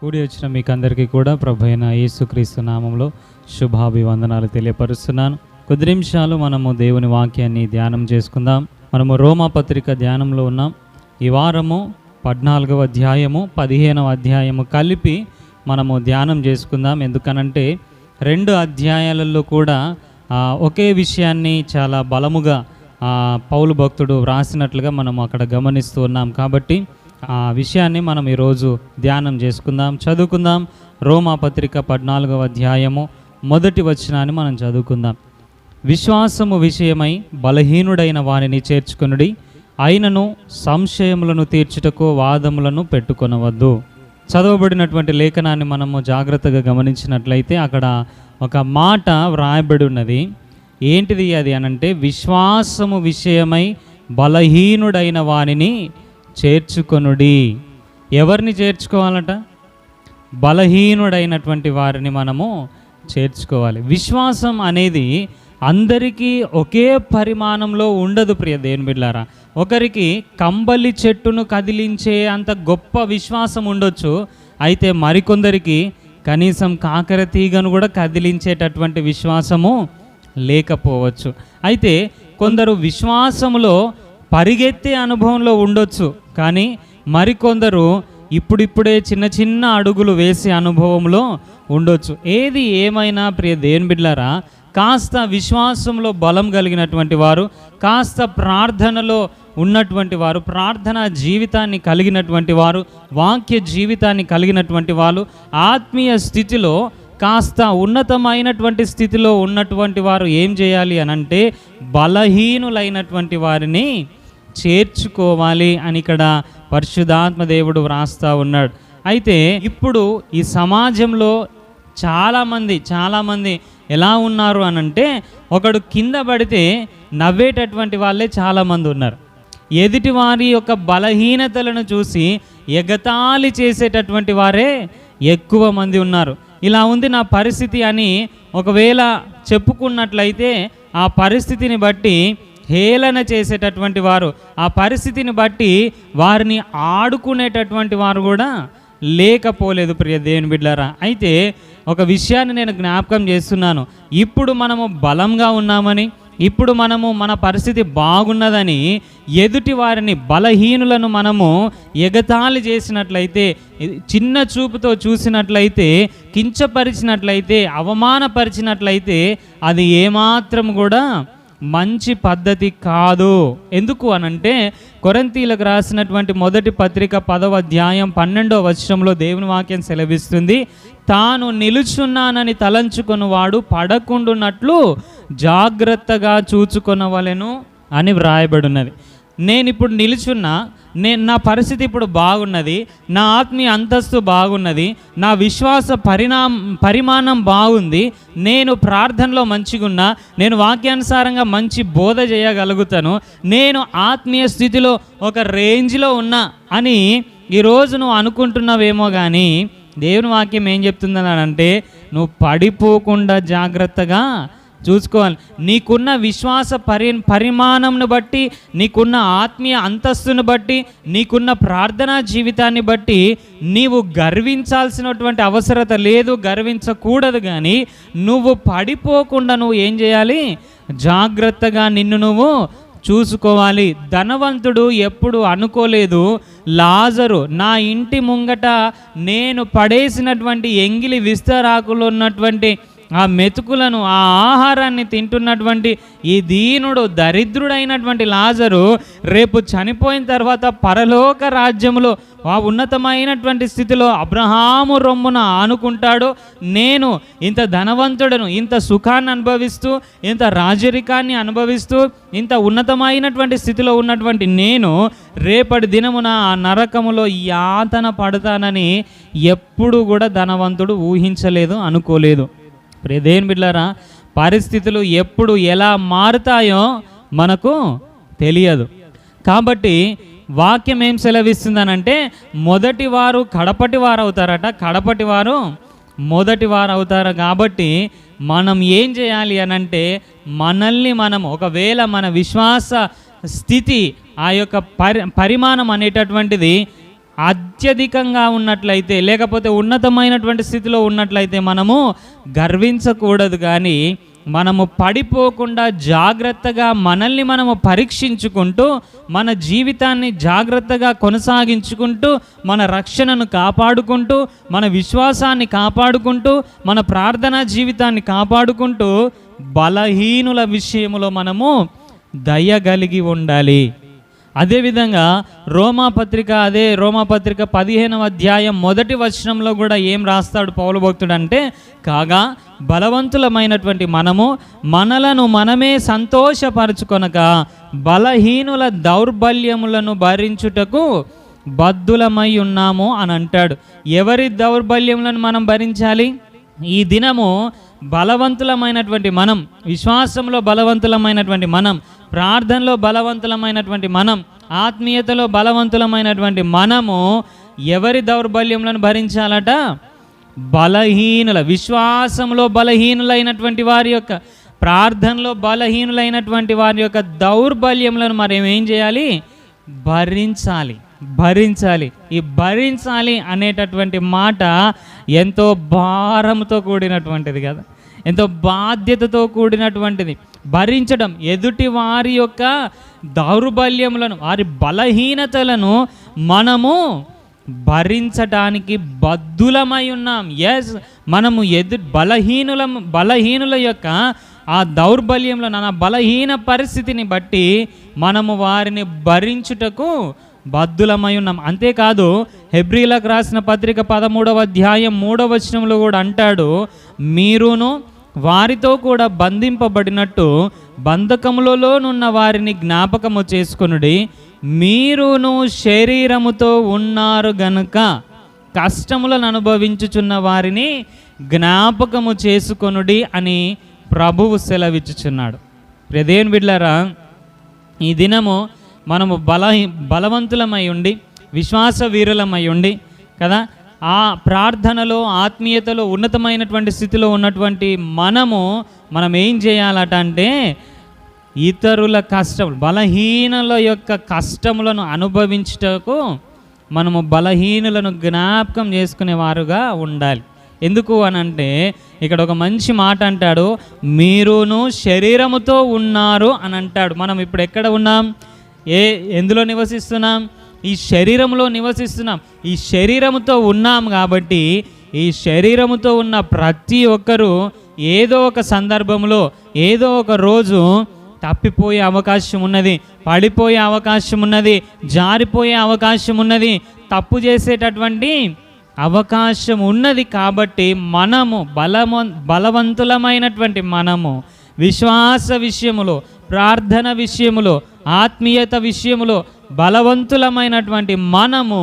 కూడి వచ్చిన మీకు అందరికీ కూడా ప్రభు అయిన యేసుక్రీస్తు నామంలో శుభాభివందనాలు తెలియపరుస్తున్నాను. కొద్ది నిమిషాలు మనము దేవుని వాక్యాన్ని ధ్యానం చేసుకుందాం. మనము రోమా పత్రిక ధ్యానంలో ఉన్నాం. ఈ వారము 14వ అధ్యాయము 15వ అధ్యాయము కలిపి మనము ధ్యానం చేసుకుందాం. ఎందుకనంటే 2 అధ్యాయాలలో కూడా ఒకే విషయాన్ని చాలా బలముగా పౌలు భక్తుడు వ్రాసినట్లుగా మనం అక్కడ గమనిస్తూ ఉన్నాం. కాబట్టి ఆ విషయాన్ని మనం ఈరోజు ధ్యానం చేసుకుందాం, చదువుకుందాం. రోమా పత్రిక 14వ అధ్యాయము 1వ వచనాన్ని మనం చదువుకుందాం. విశ్వాసము విషయమై బలహీనుడైన వానిని చేర్చుకొనుడి, అయినను సంశయములను తీర్చుటకు వాదములను పెట్టుకొనవద్దు. చదవబడినటువంటి లేఖనాన్ని మనము జాగ్రత్తగా గమనించినట్లయితే అక్కడ ఒక మాట వ్రాయబడి ఉన్నది. ఏంటిది అది అనంటే, విశ్వాసము విషయమై బలహీనుడైన వానిని చేర్చుకొనుడి. ఎవరిని చేర్చుకోవాలట? బలహీనుడైనటువంటి వారిని మనము చేర్చుకోవాలి. విశ్వాసం అనేది అందరికీ ఒకే పరిమాణంలో ఉండదు ప్రియ దేవుని బిడ్డలారా. ఒకరికి కంబలి చెట్టును కదిలించే అంత గొప్ప విశ్వాసం ఉండొచ్చు. అయితే మరికొందరికి కనీసం కాకర తీగను కూడా కదిలించేటటువంటి విశ్వాసము లేకపోవచ్చు. అయితే కొందరు విశ్వాసములో పరిగెత్తే అనుభవంలో ఉండొచ్చు, కానీ మరికొందరు ఇప్పుడిప్పుడే చిన్న చిన్న అడుగులు వేసే అనుభవంలో ఉండొచ్చు. ఏది ఏమైనా ప్రియ దేవుని బిడ్డలారా, కాస్త విశ్వాసంలో బలం కలిగినటువంటి వారు, కాస్త ప్రార్థనలో ఉన్నటువంటి వారు, ప్రార్థనా జీవితాన్ని కలిగినటువంటి వారు, వాక్య జీవితాన్ని కలిగినటువంటి వారు, ఆత్మీయ స్థితిలో కాస్త ఉన్నతమైనటువంటి స్థితిలో ఉన్నటువంటి వారు ఏం చేయాలి అనంటే, బలహీనులైనటువంటి వారిని చేర్చుకోవాలి అని ఇక్కడ పరిశుద్ధాత్మ దేవుడు వ్రాస్తా ఉన్నాడు. అయితే ఇప్పుడు ఈ సమాజంలో చాలామంది ఎలా ఉన్నారు అనంటే, ఒకడు కింద పడితే నవ్వేటటువంటి వాళ్ళే చాలామంది ఉన్నారు. ఎదుటి వారి యొక్క బలహీనతలను చూసి ఎగతాళి చేసేటటువంటి వారే ఎక్కువ మంది ఉన్నారు. ఇలా ఉంది నా పరిస్థితి అని ఒకవేళ చెప్పుకున్నట్లయితే ఆ పరిస్థితిని బట్టి హేళన చేసేటటువంటి వారు, ఆ పరిస్థితిని బట్టి వారిని ఆడుకునేటటువంటి వారు కూడా లేకపోలేదు ప్రియ దేవుని బిడ్డలారా. అయితే ఒక విషయాన్ని నేను జ్ఞాపకం చేస్తున్నాను. ఇప్పుడు మనము బలంగా ఉన్నామని, ఇప్పుడు మనము మన పరిస్థితి బాగున్నదని ఎదుటి వారిని, బలహీనులను మనము ఎగతాళి చేసినట్లయితే, చిన్న చూపుతో చూసినట్లయితే, కించపరిచినట్లయితే, అవమానపరిచినట్లయితే అది ఏమాత్రం కూడా మంచి పద్ధతి కాదు. ఎందుకు అనంటే, కొరింథీయులకు రాసినటువంటి మొదటి పత్రిక 10వ అధ్యాయం 12వ వచనంలో దేవుని వాక్యం సెలవిస్తుంది, తాను నిలుచున్నానని తలంచుకొనువాడు పడకుండునట్లు జాగ్రత్తగా చూచుకొనవలెను అని వ్రాయబడి ఉన్నది. నేను ఇప్పుడు నిలుచున్నా, నా పరిస్థితి ఇప్పుడు బాగున్నది, నా ఆత్మీయ అంతస్తు బాగున్నది, నా విశ్వాస పరిమాణం బాగుంది, నేను ప్రార్థనలో మంచిగున్నా, నేను వాక్యానుసారంగా మంచి బోధ చేయగలుగుతాను, నేను ఆత్మీయ స్థితిలో ఒక రేంజ్లో ఉన్నా అని ఈరోజు నువ్వు అనుకుంటున్నావేమో. కానీ దేవుని వాక్యం ఏం చెప్తుందని అంటే, నువ్వు పడిపోకుండా జాగ్రత్తగా చూసుకోవాలి. నీకున్న విశ్వాస పరిమాణంను బట్టి, నీకున్న ఆత్మీయ అంతస్తును బట్టి, నీకున్న ప్రార్థనా జీవితాన్ని బట్టి నీవు గర్వించాల్సినటువంటి అవసరత లేదు, గర్వించకూడదు. కానీ నువ్వు పడిపోకుండా నువ్వు ఏం చేయాలి? జాగ్రత్తగా నిన్ను నువ్వు చూసుకోవాలి. ధనవంతుడు ఎప్పుడు అనుకోలేదు, లాజరు నా ఇంటి ముంగట నేను పడేసినటువంటి ఎంగిలి విస్తరాకులు ఉన్నటువంటి ఆ మెతుకులను, ఆ ఆహారాన్ని తింటున్నటువంటి ఈ దీనుడు, దరిద్రుడైనటువంటి లాజరు రేపు చనిపోయిన తర్వాత పరలోక రాజ్యములో ఆ ఉన్నతమైనటువంటి స్థితిలో అబ్రహాము రొమ్మున ఆనుకుంటాడు. నేను ఇంత ధనవంతుడను, ఇంత సుఖాన్ని అనుభవిస్తూ, ఇంత రాజరికాన్ని అనుభవిస్తూ, ఇంత ఉన్నతమైనటువంటి స్థితిలో ఉన్నటువంటి నేను రేపటి దినమున ఆ నరకములో యాతన పడతానని ఎప్పుడు కూడా ధనవంతుడు ఊహించలేదు, అనుకోలేదు. దేవుని బిడ్డలారా, పరిస్థితులు ఎప్పుడు ఎలా మారుతాయో మనకు తెలియదు. కాబట్టి వాక్యం ఏం సెలవిస్తుందనంటే, మొదటి వారు కడపటి వారు అవుతారట, కడపటి వారు మొదటి వారు అవుతారు. కాబట్టి మనం ఏం చేయాలి అనంటే, మనల్ని మనం ఒకవేళ మన విశ్వాస స్థితి, ఆ యొక్క పరిమాణం అనేటటువంటిది అత్యధికంగా ఉన్నట్లయితే, లేకపోతే ఉన్నతమైనటువంటి స్థితిలో ఉన్నట్లయితే మనము గర్వించకూడదు. కానీ మనము పడిపోకుండా జాగ్రత్తగా మనల్ని మనము పరీక్షించుకుంటూ, మన జీవితాన్ని జాగ్రత్తగా కొనసాగించుకుంటూ, మన రక్షణను కాపాడుకుంటూ, మన విశ్వాసాన్ని కాపాడుకుంటూ, మన ప్రార్థనా జీవితాన్ని కాపాడుకుంటూ, బలహీనుల విషయంలో మనము దయ ఉండాలి. అదేవిధంగా రోమాపత్రిక 15వ అధ్యాయం 1వ వచనంలో కూడా ఏం రాస్తాడు పౌలు భక్తుడు అంటే, కాగా బలవంతులమైనటువంటి మనము మనలను మనమే సంతోషపరచుకొనక బలహీనుల దౌర్బల్యములను భరించుటకు బద్ధులమై ఉన్నాము అని అంటాడు. ఎవరి దౌర్బల్యములను మనం భరించాలి? ఈ దినము బలవంతులమైనటువంటి మనం, విశ్వాసంలో బలవంతులమైనటువంటి మనం, ప్రార్థనలో బలవంతులమైనటువంటి మనం, ఆత్మీయతలో బలవంతులమైనటువంటి మనము ఎవరి దౌర్బల్యములను భరించాలట? బలహీనుల, విశ్వాసంలో బలహీనులైనటువంటి వారి యొక్క, ప్రార్థనలో బలహీనులైనటువంటి వారి యొక్క దౌర్బల్యములను మనం ఏం చేయాలి? భరించాలి. ఈ భరించాలి అనేటటువంటి మాట ఎంతో భారంతో కూడినటువంటిది కదా, ఎంతో బాధ్యతతో కూడినటువంటిది. భరించడం, ఎదుటి వారి యొక్క దౌర్బల్యములను, వారి బలహీనతలను మనము భరించటానికి బద్ధులమై ఉన్నాం. ఎస్, మనము బలహీనుల యొక్క ఆ దౌర్బల్యంలో, నా బలహీన పరిస్థితిని బట్టి మనము వారిని భరించుటకు బద్ధులమై ఉన్నాం. అంతేకాదు, హెబ్రీలకు రాసిన పత్రిక 13వ అధ్యాయం 3వ వచనంలో కూడా అంటాడు, మీరును వారితో కూడా బంధింపబడినట్టు బంధకములలోనున్న వారిని జ్ఞాపకము చేసుకొనుడి, మీరును శరీరముతో ఉన్నారు గనుక కష్టములను అనుభవించుచున్న వారిని జ్ఞాపకము చేసుకొనుడి అని ప్రభువు సెలవిచ్చుచున్నాడు. దేవుని బిడ్డలారా, ఈ దినము మనము బలవంతులమై ఉండి, విశ్వాస వీరులమై ఉండి కదా, ఆ ప్రార్థనలో, ఆత్మీయతలో ఉన్నతమైనటువంటి స్థితిలో ఉన్నటువంటి మనం ఏం చేయాలట అంటే, ఇతరుల బలహీనుల యొక్క కష్టములను అనుభవించుటకు మనము బలహీనులను జ్ఞాపకం చేసుకునేవారుగా ఉండాలి. ఎందుకు అనంటే, ఇక్కడ ఒక మంచి మాట అంటాడు, మీరును శరీరముతో ఉన్నారు అని అంటాడు. మనం ఇప్పుడు ఎక్కడ ఉన్నాం? ఎందులో నివసిస్తున్నాం? ఈ శరీరంలో నివసిస్తున్నాం. ఈ శరీరముతో ఉన్నాం కాబట్టి, ఈ శరీరముతో ఉన్న ప్రతి ఒక్కరూ ఏదో ఒక సందర్భంలో, ఏదో ఒక రోజు తప్పిపోయే అవకాశం ఉన్నది, పడిపోయే అవకాశం ఉన్నది, జారిపోయే అవకాశం ఉన్నది, తప్పు చేసేటటువంటి అవకాశం ఉన్నది. కాబట్టి మనము బలవంతులమైనటువంటి మనము విశ్వాస విషయములో, ప్రార్థన విషయములో, ఆత్మీయత విషయములో బలవంతులమైనటువంటి మనము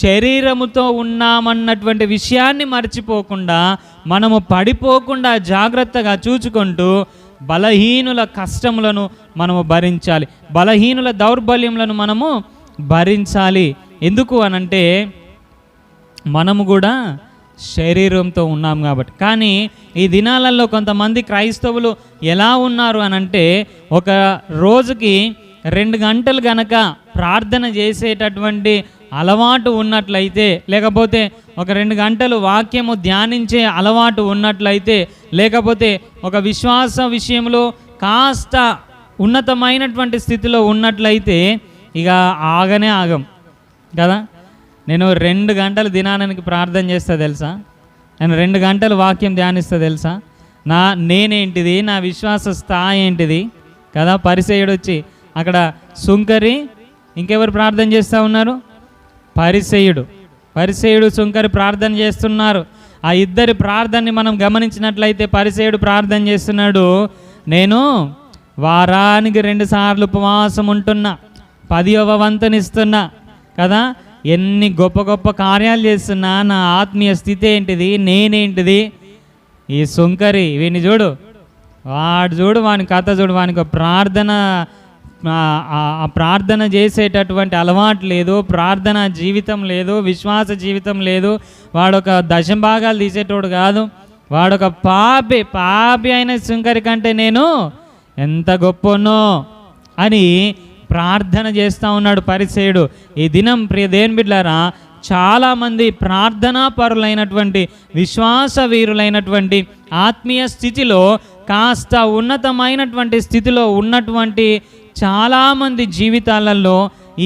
శరీరముతో ఉన్నామన్నటువంటి విషయాన్ని మర్చిపోకుండా, మనము పడిపోకుండా జాగ్రత్తగా చూచుకుంటూ బలహీనుల కష్టములను మనము భరించాలి, బలహీనుల దౌర్బల్యములను మనము భరించాలి. ఎందుకు అనంటే, మనము కూడా శరీరంతో ఉన్నాం కాబట్టి. కానీ ఈ దినాలలో కొంతమంది క్రైస్తవులు ఎలా ఉన్నారు అనంటే, ఒక రోజుకి 2 గంటలు గనక ప్రార్థన చేసేటటువంటి అలవాటు ఉన్నట్లయితే, లేకపోతే ఒక 2 గంటలు వాక్యము ధ్యానించే అలవాటు ఉన్నట్లయితే, లేకపోతే ఒక విశ్వాస విషయంలో కాస్త ఉన్నతమైనటువంటి స్థితిలో ఉన్నట్లయితే, ఇక ఆగం కదా. నేను 2 గంటలు దినానికి ప్రార్థన చేస్తా తెలుసా, నేను 2 గంటలు వాక్యం ధ్యానిస్తా తెలుసా, నేనేంటిది, నా విశ్వాస స్థాయి ఏంటిది కదా. పరిసయ్యుడు వచ్చి అక్కడ సుంకరి, ఇంకెవరు ప్రార్థన చేస్తూ ఉన్నారు? పరిసయ్యుడు సుంకరి ప్రార్థన చేస్తున్నారు. ఆ ఇద్దరి ప్రార్థనని మనం గమనించినట్లయితే, పరిసయ్యుడు ప్రార్థన చేస్తున్నాడు, నేను వారానికి 2 సార్లు ఉపవాసం ఉంటున్నా, 10వ వంతునిస్తున్నా కదా, ఎన్ని గొప్ప గొప్ప కార్యాలు చేస్తున్నా, నా ఆత్మీయ స్థితి ఏంటిది, నేనేంటిది. ఈ సుంకరి వీడిని చూడు, వాని కథ చూడు, వానికి ప్రార్థన చేసేటటువంటి అలవాటు లేదు, ప్రార్థన జీవితం లేదు, విశ్వాస జీవితం లేదు, వాడొక దశభాగాలు తీసేటోడు కాదు, వాడొక పాపి అయిన సుంకరి కంటే నేను ఎంత గొప్పనో అని ప్రార్థన చేస్తూ ఉన్నాడు పరిసయ్యుడు. ఈ దినం ప్రియ దేవుని బిడ్డలారా, చాలామంది ప్రార్థనా పరులైనటువంటి విశ్వాస వీరులైనటువంటి ఆత్మీయ స్థితిలో కాస్త ఉన్నతమైనటువంటి స్థితిలో ఉన్నటువంటి చాలామంది జీవితాలలో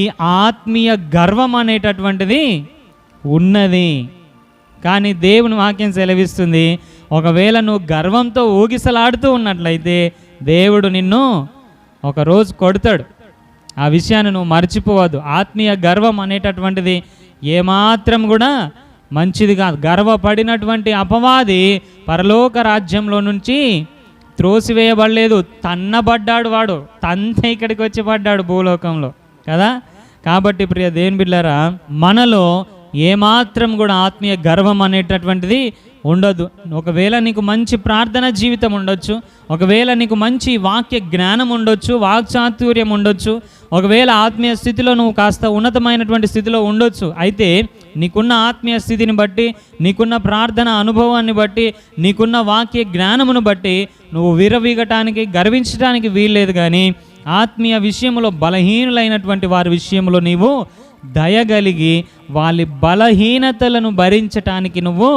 ఈ ఆత్మీయ గర్వం అనేటటువంటిది ఉన్నది. కానీ దేవుని వాక్యం సెలవిస్తుంది, ఒకవేళ నువ్వు గర్వంతో ఊగిసలాడుతూ ఉన్నట్లయితే దేవుడు నిన్ను ఒకరోజు కొడతాడు. ఆ విషయాన్ని నువ్వు మర్చిపోవద్దు. ఆత్మీయ గర్వం అనేటటువంటిది ఏమాత్రం కూడా మంచిది కాదు. గర్వపడినటువంటి అపవాది పరలోక రాజ్యంలో నుంచి త్రోసివేయబడలేదు, తన్నబడ్డాడు. వాడు తన్నే ఇక్కడికి వచ్చి పడ్డాడు భూలోకంలో కదా. కాబట్టి ప్రియ దేవుని బిడ్డలారా, మనలో ఏమాత్రం కూడా ఆత్మీయ గర్వం అనేటటువంటిది ఉండదు. ఒకవేళ నీకు మంచి ప్రార్థన జీవితం ఉండొచ్చు, ఒకవేళ నీకు మంచి వాక్య జ్ఞానం ఉండొచ్చు, వాక్చాతుర్యం ఉండొచ్చు, ఒకవేళ ఆత్మీయ స్థితిలో నువ్వు కాస్త ఉన్నతమైనటువంటి స్థితిలో ఉండొచ్చు. అయితే నీకున్న ఆత్మీయ స్థితిని బట్టి, నీకున్న ప్రార్థన అనుభవాన్ని బట్టి, నీకున్న వాక్య జ్ఞానమును బట్టి నువ్వు విరవీగటానికి గర్వించడానికి వీల్లేదు. కానీ ఆత్మీయ విషయంలో బలహీనులైనటువంటి వారి విషయంలో నీవు దయగలిగి వాళ్ళ బలహీనతలను భరించటానికి నువ్వు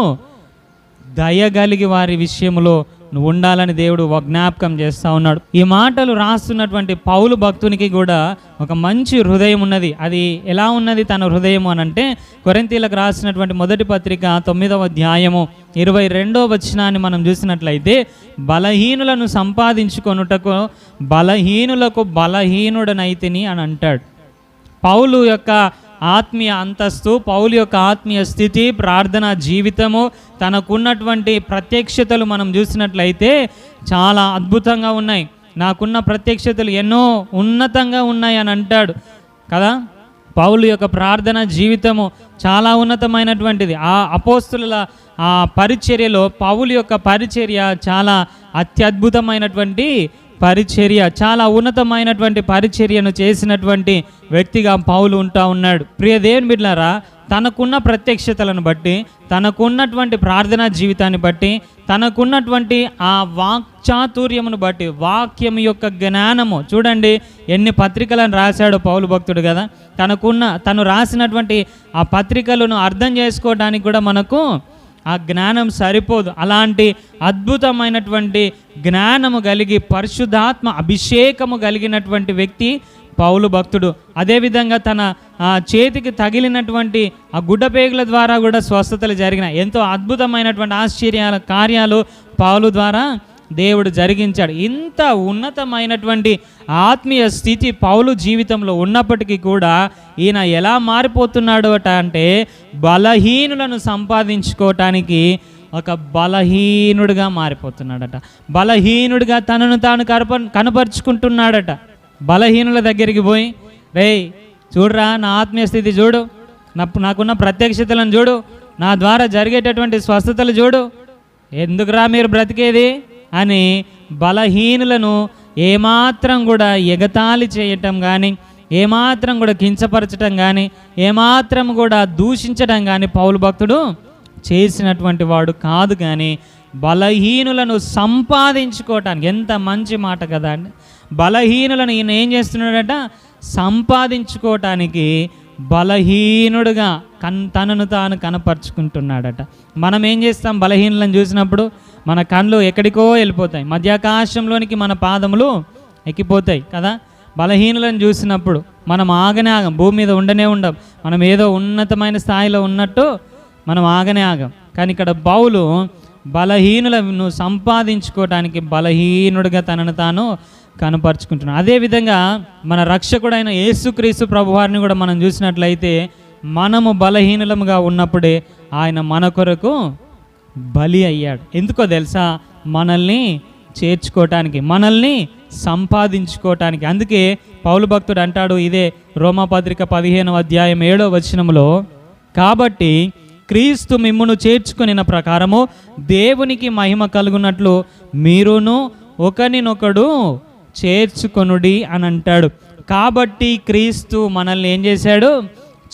దయగలిగి వారి విషయంలో నువ్వు ఉండాలని దేవుడు జ్ఞాపకం చేస్తూ ఉన్నాడు. ఈ మాటలు రాస్తున్నటువంటి పౌలు భక్తునికి కూడా ఒక మంచి హృదయం ఉన్నది. అది ఎలా ఉన్నది తన హృదయం అని అంటే, కొరింథీలకు రాసినటువంటి మొదటి పత్రిక 9వ అధ్యాయము 22వ వచనాన్ని మనం చూసినట్లయితే, బలహీనులను సంపాదించుకొనుటకు బలహీనులకు బలహీనుడనైతిని అని అంటాడు. పౌలు యొక్క ఆత్మీయ అంతస్తు, పౌలు యొక్క ఆత్మీయ స్థితి, ప్రార్థనా జీవితము, తనకున్నటువంటి ప్రత్యక్షతలు మనం చూసినట్లయితే చాలా అద్భుతంగా ఉన్నాయి. నాకున్న ప్రత్యక్షతలు ఎన్నో ఉన్నతంగా ఉన్నాయి అని అంటాడు కదా. పౌలు యొక్క ప్రార్థనా జీవితము చాలా ఉన్నతమైనటువంటిది. ఆ అపోస్తుల ఆ పరిచర్యలో పౌలు యొక్క పరిచర్య చాలా అత్యద్భుతమైనటువంటి పరిచర్య, చాలా ఉన్నతమైనటువంటి పరిచర్యను చేసినటువంటి వ్యక్తిగా పౌలు ఉంటా ఉన్నాడు. ప్రియ దేవుని బిడ్డలారా, తనకున్న ప్రత్యక్షతలను బట్టి, తనకున్నటువంటి ప్రార్థనా జీవితాన్ని బట్టి, తనకున్నటువంటి ఆ వాక్చాతుర్యమును బట్టి, వాక్యం యొక్క జ్ఞానము చూడండి ఎన్ని పత్రికలను రాశాడో పౌలు భక్తుడు కదా. తను రాసినటువంటి ఆ పత్రికలను అర్థం చేసుకోవడానికి కూడా మనకు ఆ జ్ఞానం సరిపోదు. అలాంటి అద్భుతమైనటువంటి జ్ఞానము కలిగి పరిశుద్ధాత్మ అభిషేకము కలిగినటువంటి వ్యక్తి పౌలు భక్తుడు. అదేవిధంగా తన చేతికి తగిలినటువంటి ఆ గుడ్డపేగుల ద్వారా కూడా స్వస్థతలు జరిగినాయి. ఎంతో అద్భుతమైనటువంటి ఆశ్చర్యాల కార్యాలు పౌలు ద్వారా దేవుడు జరిగించాడు. ఇంత ఉన్నతమైనటువంటి ఆత్మీయ స్థితి పౌలు జీవితంలో ఉన్నప్పటికీ కూడా ఈయన ఎలా మారిపోతున్నాడు అంటే, బలహీనులను సంపాదించుకోవటానికి ఒక బలహీనుడిగా మారిపోతున్నాడట. బలహీనుడిగా తనను తాను కనపరుచుకుంటున్నాడట. బలహీనుల దగ్గరికి పోయి, రేయ్ చూడరా నా ఆత్మీయ స్థితి చూడు, నాకున్న ప్రత్యక్షతలను చూడు, నా ద్వారా జరిగేటటువంటి స్వస్థతలు చూడు, ఎందుకురా మీరు బ్రతికేది అని బలహీనులను ఏమాత్రం కూడా ఎగతాళి చేయటం కానీ, ఏమాత్రం కూడా కించపరచడం కానీ, ఏమాత్రం కూడా దూషించడం కానీ పౌలు భక్తుడు చేసినటువంటి వాడు కాదు. కానీ బలహీనులను సంపాదించుకోవటానికి, ఎంత మంచి మాట కదా అండి. బలహీనులను ఈయన ఏం చేస్తున్నాడట, సంపాదించుకోవటానికి బలహీనుడుగా తనను తాను కనపరుచుకుంటున్నాడట. మనం ఏం చేస్తాం, బలహీనులను చూసినప్పుడు మన కళ్ళు ఎక్కడికో వెళ్ళిపోతాయి, మధ్యాకాశంలోనికి మన పాదములు ఎక్కిపోతాయి కదా. బలహీనులను చూసినప్పుడు మనం ఆగనే ఆగం, భూమి మీద ఉండనే ఉండం. మనం ఏదో ఉన్నతమైన స్థాయిలో ఉన్నట్టు మనం ఆగనే ఆగం. కానీ ఇక్కడ పౌలు బలహీనులను సంపాదించుకోవటానికి బలహీనుడిగా తనను తాను కనపరుచుకుంటున్నాడు. అదేవిధంగా మన రక్షకుడైన యేసుక్రీస్తు ప్రభువారిని కూడా మనం చూసినట్లయితే, మనము బలహీనులముగా ఉన్నప్పుడే ఆయన మన కొరకు బలి అయ్యాడు. ఎందుకో తెలుసా, మనల్ని చేర్చుకోవటానికి, మనల్ని సంపాదించుకోవటానికి. అందుకే పౌలు భక్తుడు అంటాడు, ఇదే రోమాపత్రిక 15వ అధ్యాయం 7వ వచనంలో, కాబట్టి క్రీస్తు మిమ్మును చేర్చుకునిన ప్రకారము దేవునికి మహిమ కలుగునట్లు మీరును ఒకరినొకడు చేర్చుకొనుడి అని అంటాడు. కాబట్టి క్రీస్తు మనల్ని ఏం చేశాడు,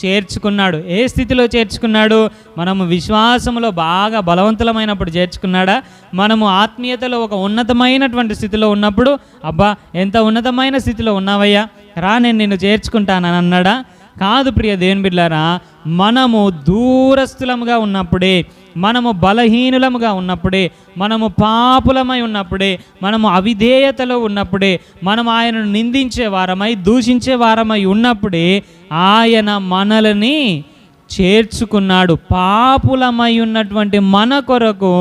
చేర్చుకున్నాడు. ఏ స్థితిలో చేర్చుకున్నాడు, మనము విశ్వాసములో బాగా బలవంతులమైనప్పుడు చేర్చుకున్నాడా, మనము ఆత్మీయతలో ఒక ఉన్నతమైనటువంటి స్థితిలో ఉన్నప్పుడు, అబ్బా ఎంత ఉన్నతమైన స్థితిలో ఉన్నావయ్యా, రా నేను నిన్ను చేర్చుకుంటానని అన్నాడా? కాదు ప్రియ దేవుని బిడ్డలారా, మనము దూరస్థులముగా ఉన్నప్పుడే, మనము బలహీనులముగా ఉన్నప్పుడే, మనము పాపులమై ఉన్నప్పుడే, మనము అవిధేయతలో ఉన్నప్పుడే, మనం ఆయనను నిందించే వారమై దూషించే వారమై ఉన్నప్పుడే ఆయన మనల్ని చేర్చుకున్నాడు. పాపులమై ఉన్నటువంటి మన కొరకు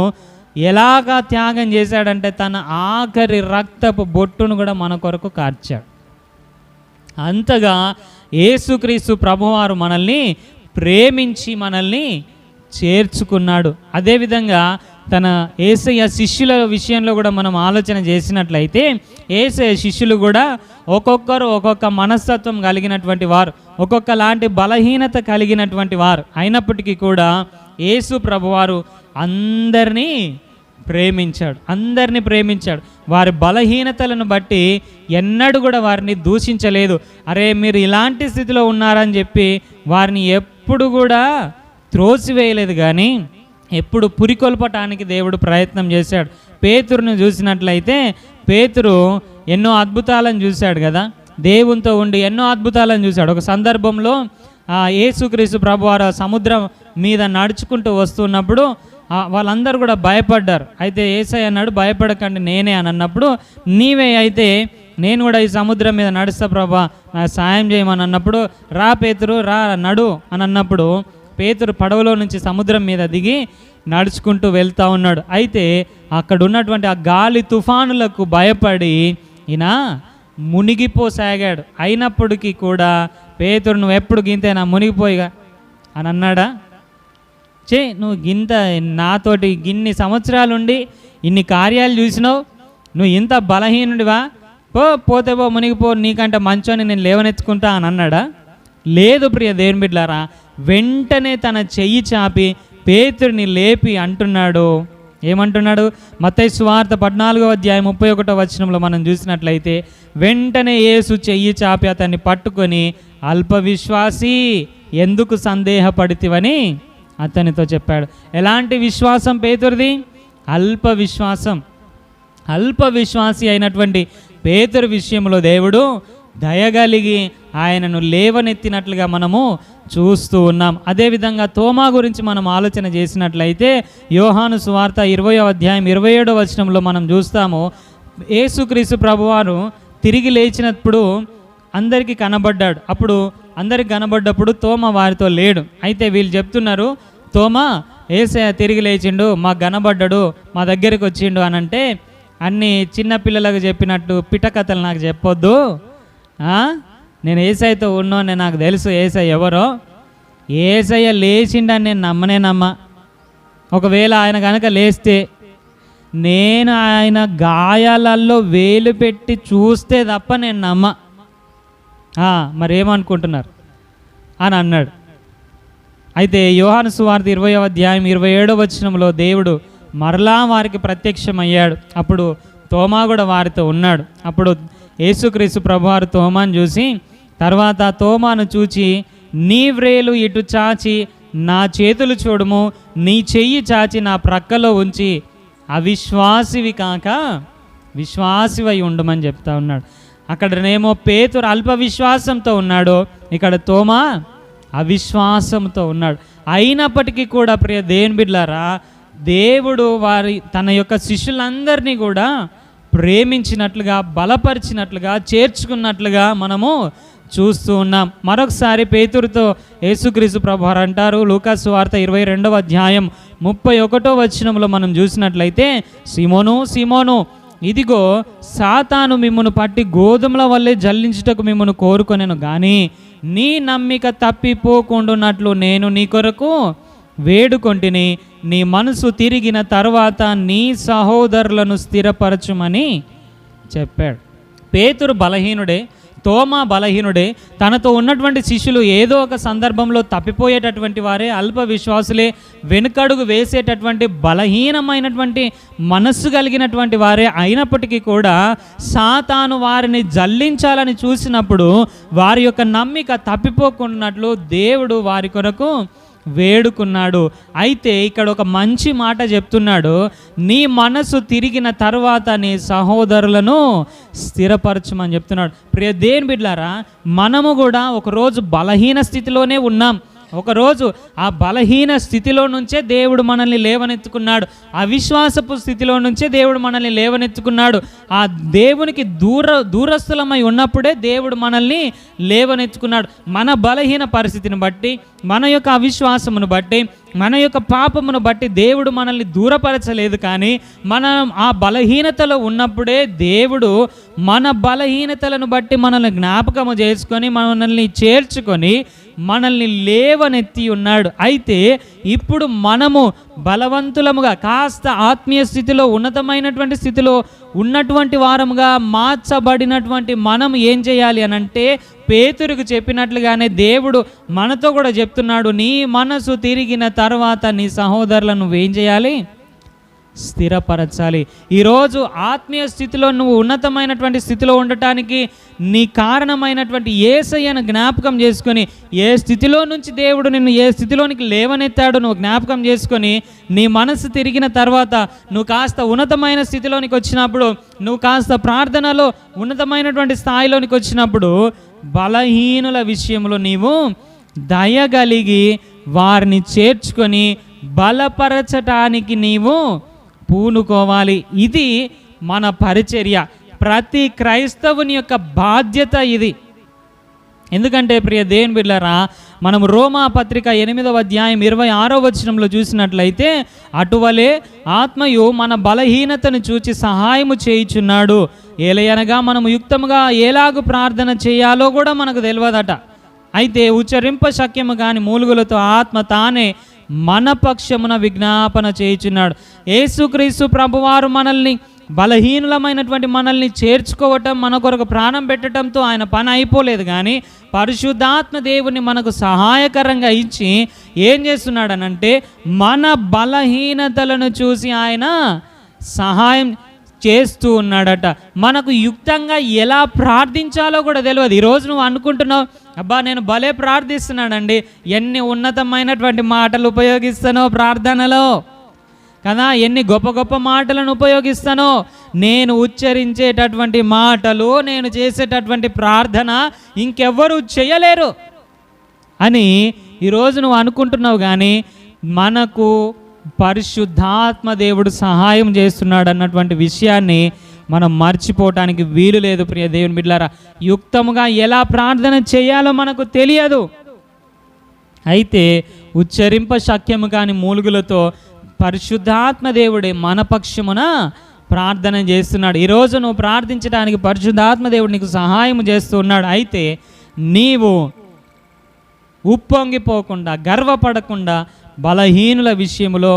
ఎలాగా త్యాగం చేశాడంటే తన ఆఖరి రక్తపు బొట్టును కూడా మన కొరకు కార్చాడు. అంతగా యేసుక్రీస్తు ప్రభువారు మనల్ని ప్రేమించి మనల్ని చేర్చుకున్నాడు. అదేవిధంగా తన యేసయ్య శిష్యుల విషయంలో కూడా మనం ఆలోచన చేసినట్లయితే యేసయ్య శిష్యులు కూడా ఒక్కొక్కరు ఒక్కొక్క మనస్తత్వం కలిగినటువంటి వారు, ఒక్కొక్క లాంటి బలహీనత కలిగినటువంటి వారు అయినప్పటికీ కూడా యేసు ప్రభువారు అందరినీ ప్రేమించాడు. వారి బలహీనతలను బట్టి ఎన్నడూ కూడా వారిని దూషించలేదు. అరే మీరు ఇలాంటి స్థితిలో ఉన్నారని చెప్పి వారిని ఎప్పుడు కూడా త్రోసివేయలేదు, కానీ ఎప్పుడు పురికొల్పటానికి దేవుడు ప్రయత్నం చేశాడు. పేతురును చూసినట్లయితే పేతురు ఎన్నో అద్భుతాలను చూశాడు కదా, దేవునితో ఉండి ఎన్నో అద్భుతాలను చూశాడు. ఒక సందర్భంలో యేసుక్రీస్తు ప్రభువారు సముద్రం మీద నడుచుకుంటూ వస్తున్నప్పుడు వాళ్ళందరూ కూడా భయపడ్డారు. అయితే యేసయ్య అన్నాడు, భయపడకండి నేనే అని అన్నప్పుడు, నీవే అయితే నేను కూడా ఈ సముద్రం మీద నడుస్తా ప్రభా, నాకు సాయం చేయమని అన్నప్పుడు, రా పేతురు రా నడు అని అన్నప్పుడు పేతురు పడవలో నుంచి సముద్రం మీద దిగి నడుచుకుంటూ వెళ్తూ ఉన్నాడు. అయితే అక్కడ ఉన్నటువంటి ఆ గాలి తుఫానులకు భయపడి ఈయన మునిగిపోసాగాడు. అయినప్పటికీ కూడా పేతురు నువ్వు ఎప్పుడు గింతేనా మునిగిపోయిగా అని అన్నాడా? నువ్వు గింత నాతోటి ఇన్ని సంవత్సరాలుండి ఇన్ని కార్యాలు చూసినావు, నువ్వు ఇంత బలహీనుడివా, పోతే మునిగిపో, నీకంటే మంచోని నేను లేవనెత్తుకుంటా అని అన్నాడా? లేదు ప్రియ దేవుని బిడ్డలారా, వెంటనే తన చెయ్యి చాపి పేతురుని లేపి అంటున్నాడు. ఏమంటున్నాడు? మత్తయి సువార్త 14వ అధ్యాయం 31వ వచనంలో మనం చూసినట్లయితే, వెంటనే యేసు చెయ్యి చాపి అతన్ని పట్టుకొని అల్ప విశ్వాసి ఎందుకు సందేహపడితివని అతనితో చెప్పాడు. ఎలాంటి విశ్వాసం పేతురుది? అల్ప విశ్వాసి అయినటువంటి పేతురు విషయంలో దేవుడు దయగలిగి ఆయనను లేవనెత్తినట్లుగా మనము చూస్తూ ఉన్నాం. అదేవిధంగా తోమా గురించి మనం ఆలోచన చేసినట్లయితే యోహాను సువార్త 20వ అధ్యాయం 27వ వచనంలో మనం చూస్తాము, యేసుక్రీస్తు ప్రభువారు తిరిగి లేచినప్పుడు అందరికీ కనబడ్డాడు. అప్పుడు అందరికి కనబడ్డప్పుడు తోమా వారితో లేడు. అయితే వీళ్ళు చెప్తున్నారు, తోమా యేసయ్య తిరిగి లేచిండు, మాకు కనబడ్డాడు, మా దగ్గరికి వచ్చిండు అని అంటే, అన్ని చిన్నపిల్లలకు చెప్పినట్టు పిటకథలు నాకు చెప్పొద్దు, నేను యేసయ్యతో ఉన్నాను, నాకు తెలుసు యేసయ్య ఎవరో, యేసయ్య లేచిండని నేను నమ్మనేనమ్మా. ఒకవేళ ఆయన కనుక లేస్తే నేను ఆయన గాయాలలో వేలు పెట్టి చూస్తే తప్ప నేను నమ్మ. మరేమనుకుంటున్నారు అని అన్నాడు. అయితే యోహాను సువార్త 20వ అధ్యాయం 27వ వచనంలో దేవుడు మరలా వారికి ప్రత్యక్షమయ్యాడు. అప్పుడు తోమా కూడా వారితో ఉన్నాడు. అప్పుడు యేసుక్రీస్తు ప్రభువారు తోమాను చూసి, తర్వాత తోమాను చూచి, నీ వ్రేలు ఇటు చాచి నా చేతులు చూడుము, నీ చెయ్యి చాచి నా ప్రక్కలో ఉంచి అవిశ్వాసివి కాక విశ్వాసివై ఉండమని చెప్తా ఉన్నాడు. అక్కడనేమో పేతురు అల్ప విశ్వాసంతో ఉన్నాడు, ఇక్కడ తోమా అవిశ్వాసంతో ఉన్నాడు. అయినప్పటికీ కూడా ప్రియ దేవుని బిడ్డలారా, దేవుడు తన యొక్క శిష్యులందరినీ కూడా ప్రేమించినట్లుగా, బలపరిచినట్లుగా, చేర్చుకున్నట్లుగా మనము చూస్తూ ఉన్నాం. మరొకసారి పేతురుతో యేసుక్రీస్తు ప్రభువారు అంటారు, లూకా సువార్త 22వ అధ్యాయం 31వ వచనంలో మనం చూసినట్లయితే, సీమోను సీమోను, ఇదిగో సాతాను మిమ్మును పట్టి గోధుమల వల్లే జల్లించుటకు మిమ్మును కోరుకొనెను, కానీ నీ నమ్మిక తప్పిపోకుండానట్లు నేను నీ కొరకు వేడుకొంటిని, నీ మనసు తిరిగిన తర్వాత నీ సహోదరులను స్థిరపరచుమని చెప్పాడు. పేతురు బలహీనుడే, తోమా బలహీనుడే, తనతో ఉన్నటువంటి శిష్యులు ఏదో ఒక సందర్భంలో తప్పిపోయేటటువంటి వారే, అల్ప విశ్వాసులే, వెనుకడుగు వేసేటటువంటి బలహీనమైనటువంటి మనస్సు కలిగినటువంటి వారే. అయినప్పటికీ కూడా సాతాను వారిని జల్లించాలని చూసినప్పుడు వారి యొక్క నమ్మిక తప్పిపోకున్నట్లు దేవుడు వారి కొరకు వేడుకున్నాడు. అయితే ఇక్కడ ఒక మంచి మాట చెప్తున్నాడు, నీ మనసు తిరిగిన తర్వాత నీ సహోదరులను స్థిరపరచమని చెప్తున్నాడు. ప్రియ దేవుని బిడ్డలారా, మనము కూడా ఒకరోజు బలహీన స్థితిలోనే ఉన్నాం. ఒకరోజు ఆ బలహీన స్థితిలో నుంచే దేవుడు మనల్ని లేవనెత్తుకున్నాడు. అవిశ్వాసపు స్థితిలో నుంచే దేవుడు మనల్ని లేవనెత్తుకున్నాడు. ఆ దేవునికి దూరస్థులమై ఉన్నప్పుడే దేవుడు మనల్ని లేవనెత్తుకున్నాడు. మన బలహీన పరిస్థితిని బట్టి, మన యొక్క అవిశ్వాసమును బట్టి, మన యొక్క పాపమును బట్టి దేవుడు మనల్ని దూరపరచలేదు. కానీ మనం ఆ బలహీనతలో ఉన్నప్పుడే దేవుడు మన బలహీనతలను బట్టి మనల్ని జ్ఞాపకము చేసుకొని మనల్ని చేర్చుకొని మనల్ని లేవనెత్తి ఉన్నాడు. అయితే ఇప్పుడు మనము బలవంతులముగా, కాస్త ఆత్మీయ స్థితిలో, ఉన్నతమైనటువంటి స్థితిలో ఉన్నటువంటి వారముగా మార్చబడినటువంటి మనం ఏం చేయాలి అనంటే, పేతురుకు చెప్పినట్లుగానే దేవుడు మనతో కూడా చెప్తున్నాడు, నీ మనసు తిరిగిన తర్వాత నీ సహోదరులను నువ్వేం చేయాలి? స్థిరపరచాలి. ఈరోజు ఆత్మీయ స్థితిలో నువ్వు ఉన్నతమైనటువంటి స్థితిలో ఉండటానికి నీ కారణమైనటువంటి యేసయ్యను జ్ఞాపకం చేసుకొని, ఏ స్థితిలో నుంచి దేవుడు నిన్ను ఏ స్థితిలోనికి లేవనెత్తాడు నువ్వు జ్ఞాపకం చేసుకొని, నీ మనసు తిరిగిన తర్వాత నువ్వు కాస్త ఉన్నతమైన స్థితిలోనికి వచ్చినప్పుడు, నువ్వు కాస్త ప్రార్థనలో ఉన్నతమైనటువంటి స్థాయిలోనికి వచ్చినప్పుడు, బలహీనుల విషయంలో నీవు దయగలిగి వారిని చేర్చుకొని బలపరచటానికి నీవు పూనుకోవాలి. ఇది మన పరిచర్య, ప్రతి క్రైస్తవుని యొక్క బాధ్యత ఇది. ఎందుకంటే ప్రియ దేవుని బిడ్డలారా, మనం రోమా పత్రిక 8వ అధ్యాయం 26వ వచనంలో చూసినట్లయితే, అటువలే ఆత్మయు మన బలహీనతను చూచి సహాయము చేయుచున్నాడు. ఏలయనగా మనము యుక్తముగా ఎలాగు ప్రార్థన చేయాలో కూడా మనకు తెలియదట. అయితే ఉచ్చరింప శక్యము కాని మూలుగులతో ఆత్మ తానే మన పక్షమున విజ్ఞాపన చేయుచున్నాడు. యేసుక్రీస్తు ప్రభువారు మనల్ని, బలహీనులమైనటువంటి మనల్ని చేర్చుకోవటం, మన కొరకు ప్రాణం పెట్టడంతో ఆయన పని అయిపోలేదు. కానీ పరిశుద్ధాత్మ దేవుని మనకు సహాయకరంగా ఇచ్చి ఏం చేస్తున్నాడనంటే, మన బలహీనతలను చూసి ఆయన సహాయం చేస్తూ ఉన్నాడట. మనకు యుక్తంగా ఎలా ప్రార్థించాలో కూడా తెలియదు. ఈరోజు నువ్వు అనుకుంటున్నావు, అబ్బా నేను భలే ప్రార్థిస్తున్నానండి, ఎన్ని ఉన్నతమైనటువంటి మాటలు ఉపయోగిస్తానో ప్రార్థనలో కదా, ఎన్ని గొప్ప గొప్ప మాటలను ఉపయోగిస్తానో, నేను ఉచ్చరించేటటువంటి మాటలు, నేను చేసేటటువంటి ప్రార్థన ఇంకెవ్వరూ చేయలేరు అని ఈరోజు నువ్వు అనుకుంటున్నావు. కానీ మనకు పరిశుద్ధాత్మ దేవుడు సహాయం చేస్తున్నాడు అన్నటువంటి విషయాన్ని మనం మర్చిపోవటానికి వీలు లేదు. ప్రియ దేవుని బిడ్డలారా, యుక్తముగా ఎలా ప్రార్థన చేయాలో మనకు తెలియదు. అయితే ఉచ్చరింప శక్యము కాని మూలుగులతో పరిశుద్ధాత్మ దేవుడే మన పక్షమున ప్రార్థన చేస్తున్నాడు. ఈరోజు నువ్వు ప్రార్థించడానికి పరిశుద్ధాత్మ దేవుడు నీకు సహాయం చేస్తూ ఉన్నాడు. అయితే నీవు ఉప్పొంగిపోకుండా, గర్వపడకుండా, బలహీనుల విషయంలో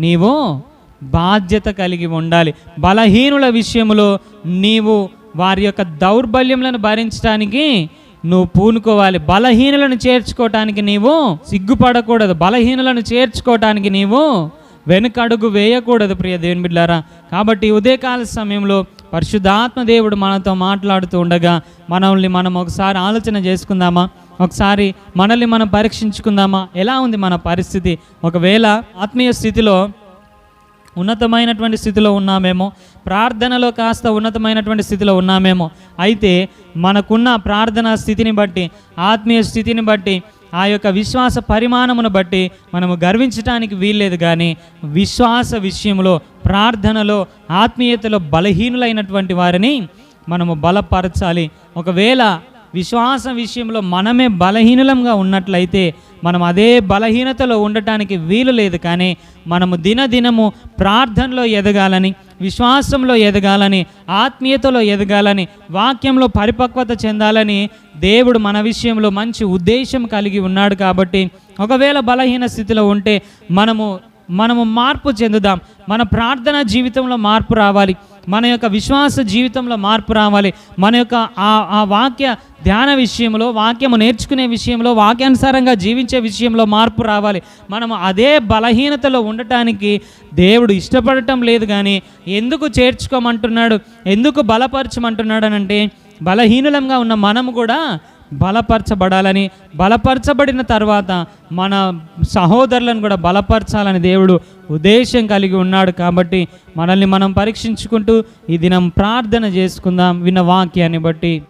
నీవు బాధ్యత కలిగి ఉండాలి. బలహీనుల విషయంలో నీవు వారి యొక్క దౌర్బల్యములను భరించడానికి నువ్వు పూనుకోవాలి. బలహీనులను చేర్చుకోవటానికి నీవు సిగ్గుపడకూడదు. బలహీనులను చేర్చుకోవటానికి నీవు వెనుకడుగు వేయకూడదు. ప్రియ దేవుని బిడ్డలారా, కాబట్టి ఉదయకాల సమయంలో పరిశుద్ధాత్మ దేవుడు మనతో మాట్లాడుతూ ఉండగా మనల్ని మనం ఒకసారి ఆలోచన చేసుకుందామా? ఒకసారి మనల్ని మనం పరీక్షించుకుందామా? ఎలా ఉంది మన పరిస్థితి? ఒకవేళ ఆత్మీయ స్థితిలో ఉన్నతమైనటువంటి స్థితిలో ఉన్నామేమో, ప్రార్థనలో కాస్త ఉన్నతమైనటువంటి స్థితిలో ఉన్నామేమో. అయితే మనకున్న ప్రార్థనా స్థితిని బట్టి, ఆత్మీయ స్థితిని బట్టి, ఆ యొక్క విశ్వాస పరిమాణమును బట్టి మనము గర్వించడానికి వీల్లేదు. కానీ విశ్వాస విషయంలో, ప్రార్థనలో, ఆత్మీయతలో బలహీనులైనటువంటి వారిని మనము బలపరచాలి. ఒకవేళ విశ్వాస విషయంలో మనమే బలహీనులంగా ఉన్నట్లయితే మనం అదే బలహీనతలో ఉండటానికి వీలు లేదు. కానీ మనము దినదినము ప్రార్థనలో ఎదగాలని, విశ్వాసంలో ఎదగాలని, ఆత్మీయతలో ఎదగాలని, వాక్యంలో పరిపక్వత చెందాలని దేవుడు మన విషయంలో మంచి ఉద్దేశం కలిగి ఉన్నాడు. కాబట్టి ఒకవేళ బలహీన స్థితిలో ఉంటే మనము మార్పు చెందుదాం. మన ప్రార్థన జీవితంలో మార్పు రావాలి, మన యొక్క విశ్వాస జీవితంలో మార్పు రావాలి, మన యొక్క ఆ వాక్య ధ్యాన విషయంలో, వాక్యము నేర్చుకునే విషయంలో, వాక్యానుసారంగా జీవించే విషయంలో మార్పు రావాలి. మనము అదే బలహీనతలో ఉండటానికి దేవుడు ఇష్టపడటం లేదు. కానీ ఎందుకు చేర్చుకోమంటున్నాడు, ఎందుకు బలపరచమంటున్నాడు అనంటే, బలహీనులంగా ఉన్న మనము కూడా బలపరచబడాలని, బలపరచబడిన తర్వాత మన సహోదరులను కూడా బలపరచాలని దేవుడు ఉద్దేశం కలిగి ఉన్నాడు. కాబట్టి మనల్ని మనం పరీక్షించుకుంటూ ఈ దినం ప్రార్థన చేసుకుందాం విన్న వాక్యాన్ని బట్టి.